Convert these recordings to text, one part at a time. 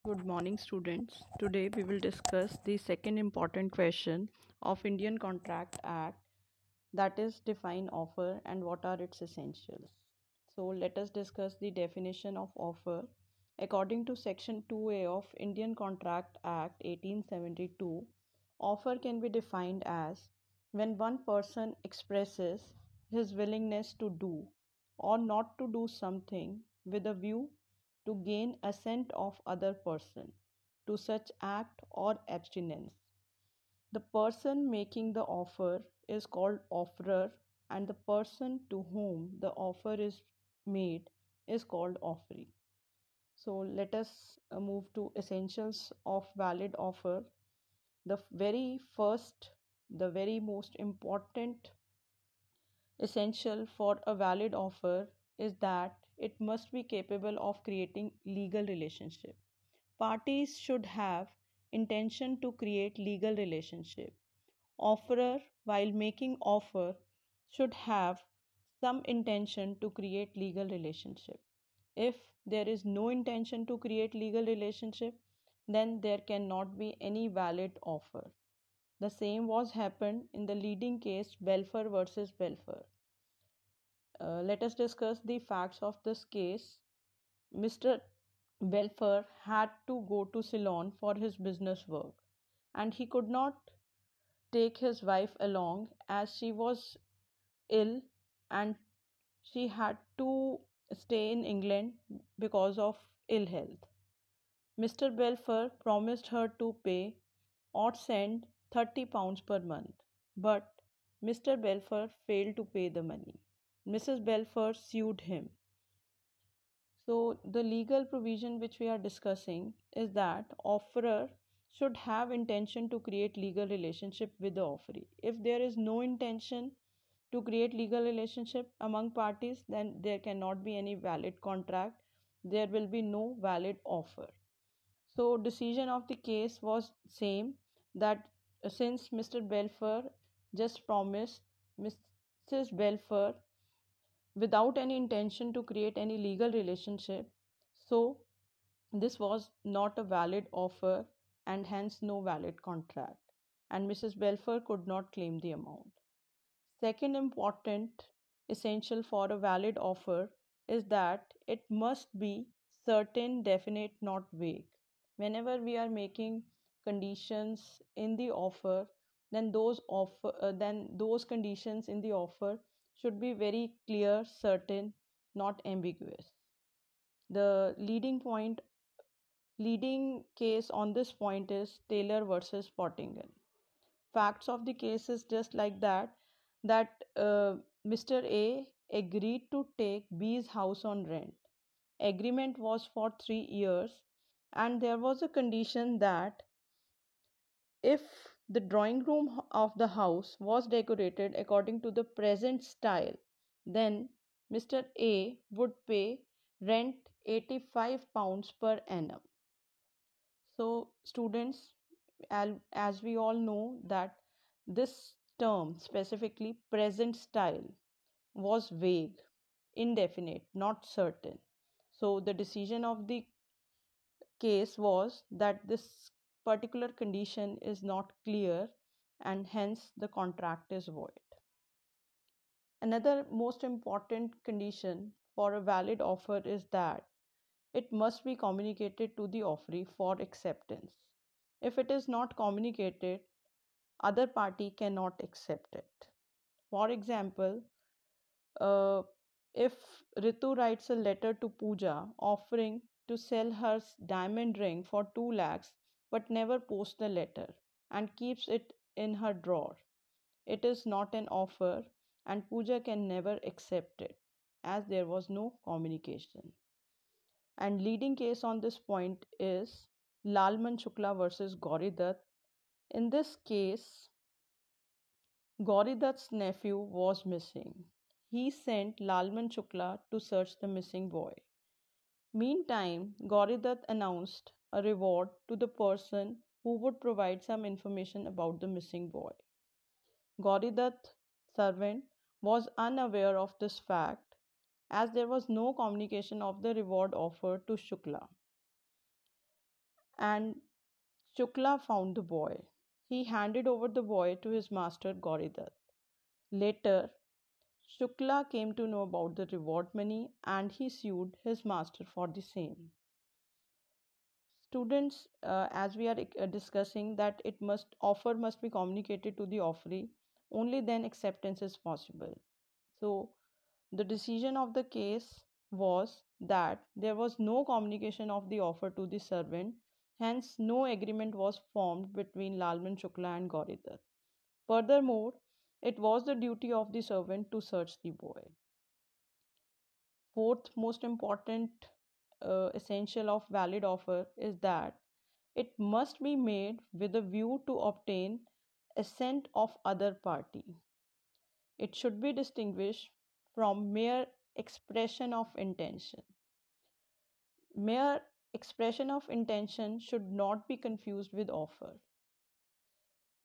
Good morning, students. Today we will discuss the second important question of Indian Contract Act, that is define offer and what are its essentials. So let us discuss the definition of offer. According to section 2A of Indian Contract Act 1872, offer can be defined as when one person expresses his willingness to do or not to do something with a view to gain assent of other person to such act or abstinence. The person making the offer is called offerer, and the person to whom the offer is made is called offeree. So let us move to essentials of valid offer. The very first, the very most important essential for a valid offer is that it must be capable of creating legal relationship. Parties should have intention to create legal relationship. Offerer, while making offer, should have some intention to create legal relationship. If there is no intention to create legal relationship, then there cannot be any valid offer. The same was happened in the leading case Belfer versus Belfer. Let us discuss the facts of this case. Mr. Belfer had to go to Ceylon for his business work, and he could not take his wife along as she was ill and she had to stay in England because of ill health. Mr. Belfer promised her to pay or send £30 per month, but Mr. Belfer failed to pay the money. Mrs. Belfer sued him. So, the legal provision which we are discussing is that offerer should have intention to create legal relationship with the offeree. If there is no intention to create legal relationship among parties, then there cannot be any valid contract. There will be no valid offer. So, decision of the case was same, that since Mr. Belfer just promised Mrs. Belfer without any intention to create any legal relationship. So, this was not a valid offer and hence no valid contract. And Mrs. Belfer could not claim the amount. Second important essential for a valid offer is that it must be certain, definite, not vague. Whenever we are making conditions in the offer, then those conditions in the offer should be very clear, certain, not ambiguous. The leading case on this point is Taylor versus Pottingal. Facts of the case is just like that Mr. A agreed to take B's house on rent. Agreement was for 3 years, and there was a condition that if the drawing room of the house was decorated according to the present style, then Mr. A would pay rent £85 per annum. So, students, as we all know, that this term, specifically present style, was vague, indefinite, not certain. So, the decision of the case was that this particular condition is not clear and hence the contract is void. Another most important condition for a valid offer is that it must be communicated to the offeree for acceptance. If it is not communicated, other party cannot accept it. For example, uh, if Ritu writes a letter to Pooja offering to sell her diamond ring for 2 lakhs but never posts the letter and keeps it in her drawer, it is not an offer and Pooja can never accept it as there was no communication. And leading case on this point is Lalman Shukla versus Gauri Dutt. In this case, Gauri Dutt's nephew was missing. He sent Lalman Shukla to search the missing boy. Meantime, Gauri Dutt announced a reward to the person who would provide some information about the missing boy. Gauri Dutt's servant was unaware of this fact as there was no communication of the reward offer to Shukla. and Shukla found the boy. He handed over the boy to his master Gauridat. Later, Shukla came to know about the reward money and he sued his master for the same. Students, as we are discussing, that it must offer must be communicated to the offeree, only then acceptance is possible. So the decision of the case was that there was no communication of the offer to the servant, hence no agreement was formed between Lalman Shukla and Gauridat. Furthermore, it was the duty of the servant to search the boy. Fourth most important essential of valid offer is that it must be made with a view to obtain assent of other party. It should be distinguished from mere expression of intention. Mere expression of intention should not be confused with offer.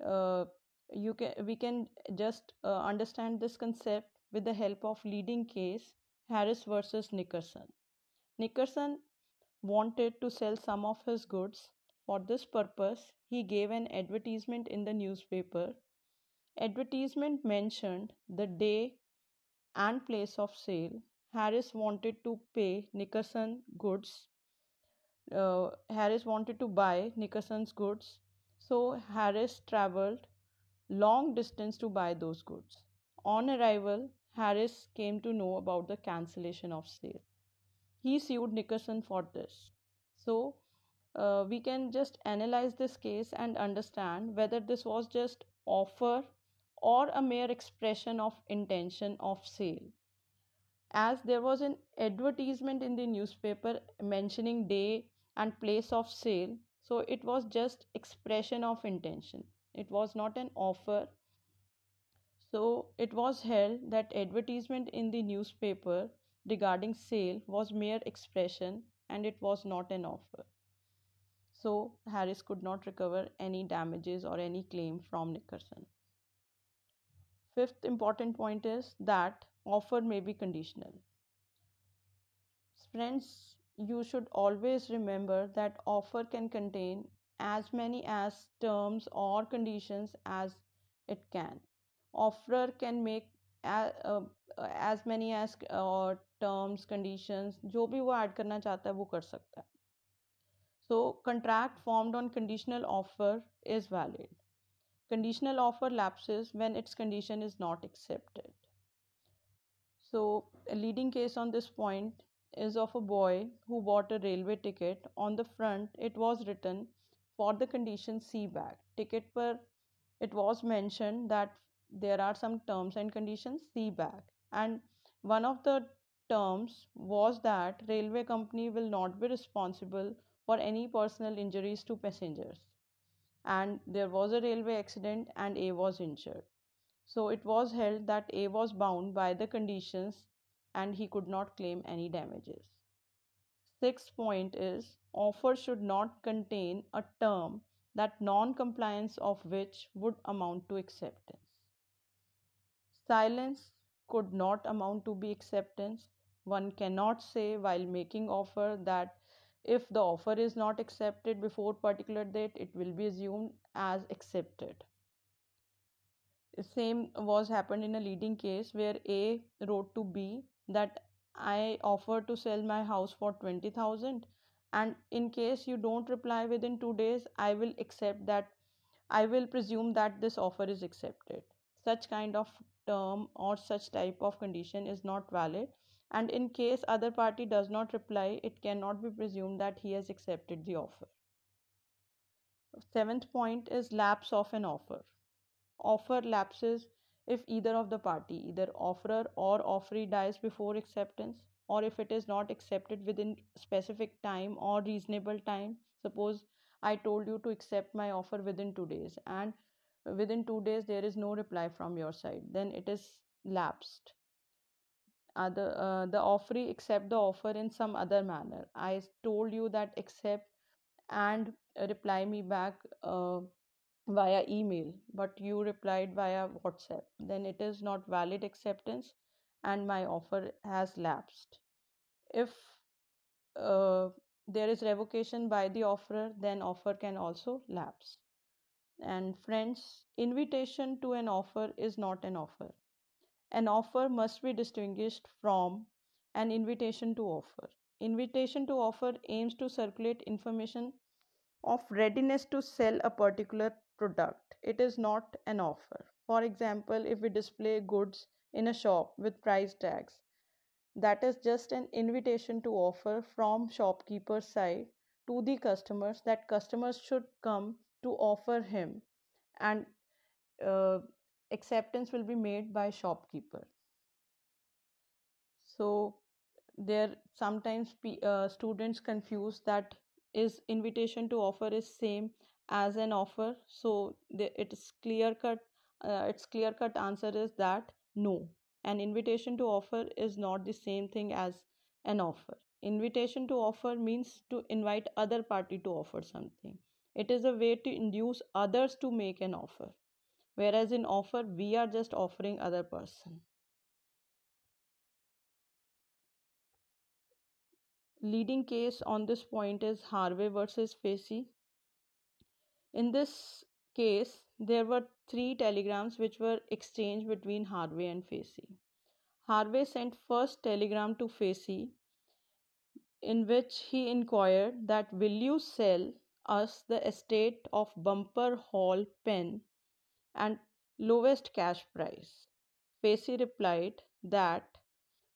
Uh, we can just understand this concept with the help of leading case Harris versus Nickerson. Nickerson wanted to sell some of his goods. For this purpose, he gave an advertisement in the newspaper. Advertisement mentioned the day and place of sale. Harris wanted to pay Nickerson goods. Harris wanted to buy Nickerson's goods. So Harris traveled long distance to buy those goods. On arrival, Harris came to know about the cancellation of sale. He sued Nickerson for this. So we can just analyze this case and understand whether this was just offer or a mere expression of intention of sale, as there was an advertisement in the newspaper mentioning day and place of sale, so it was just expression of intention, it was not an offer. So it was held that advertisement in the newspaper regarding sale was mere expression and it was not an offer. So Harris could not recover any damages or any claim from Nickerson. Fifth important point is that offer may be conditional. Friends, you should always remember that offer can contain as many as terms or conditions as it can. Offerer can make as many as terms, conditions, जो भी वो add करना चाहता है वो कर सकता है. So contract formed on conditional offer is valid. Conditional offer lapses when its condition is not accepted. So, a leading case on this point is of a boy who bought a railway ticket. On the front, it was written for the condition C bag. Ticket per it was mentioned that there are some terms and conditions C bag, and one of the terms was that railway company will not be responsible for any personal injuries to passengers. And there was a railway accident and A was injured. So it was held that A was bound by the conditions and he could not claim any damages. Sixth point is offer should not contain a term that non compliance of which would amount to acceptance. Silence could not amount to be acceptance. One cannot say while making offer that if the offer is not accepted before particular date, it will be assumed as accepted. Same was happened in a leading case where A wrote to B that I offer to sell my house for 20,000, and in case you don't reply within 2 days I will accept that, I will presume that this offer is accepted. Such kind of term or such type of condition is not valid, and in case other party does not reply it cannot be presumed that he has accepted the offer. Seventh point is lapse of an offer. Offer lapses if either of the party, either offerer or offeree, dies before acceptance, or if it is not accepted within specific time or reasonable time. Suppose I told you to accept my offer within 2 days and within 2 days there is no reply from your side, then it is lapsed. The offeree accept the offer in some other manner. I told you that accept and reply me back via email, but you replied via WhatsApp, then it is not valid acceptance and my offer has lapsed. If uh, there is revocation by the offerer, then offer can also lapse. And friends, invitation to an offer is not an offer. An offer must be distinguished from an invitation to offer. Invitation to offer aims to circulate information of readiness to sell a particular product. It is not an offer. For example, if we display goods in a shop with price tags, that is just an invitation to offer from shopkeeper's side to the customers that customers should come to offer him, and uh, acceptance will be made by shopkeeper. So there sometimes students confuse that is invitation to offer is same as an offer. So it's clear cut, its clear cut answer is that no, an invitation to offer is not the same thing as an offer. Invitation to offer means to invite other party to offer something. It is a way to induce others to make an offer, whereas in offer we are just offering other person. Leading case on this point is Harvey versus Facey. In this case, there were three telegrams which were exchanged between Harvey and Facey. Harvey sent first telegram to Facey in which he inquired that will you sell us the estate of Bumper Hall Pen and lowest cash price. Facey replied that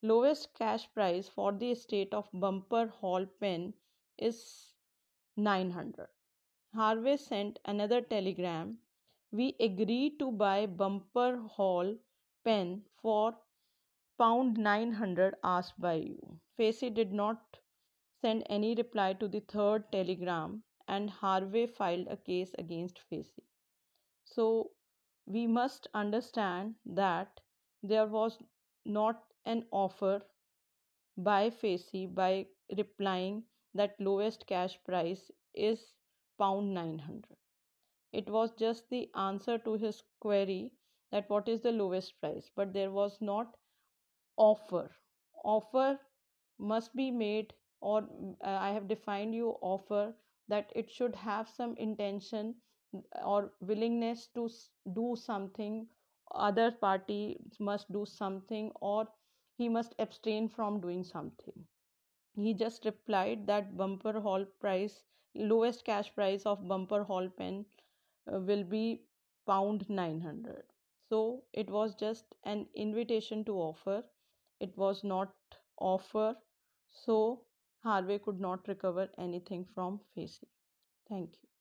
lowest cash price for the estate of Bumper Hall Pen is 900. Harvey sent another telegram. We agree to buy Bumper Hall pen for pound 900 asked by you. Facey did not send any reply to the third telegram, and Harvey filed a case against Facey. So we must understand that there was not an offer by Facey by replying that lowest cash price is pound 900. It was just the answer to his query that what is the lowest price, but there was not offer. Offer must be made, or I have defined you offer that it should have some intention or willingness to do something. Other party must do something, or he must abstain from doing something. He just replied that Bumper Hall price, lowest cash price of Bumper Hall pen will be pound 900. So it was just an invitation to offer. It was not offer. So Harvey could not recover anything from Facey. Thank you.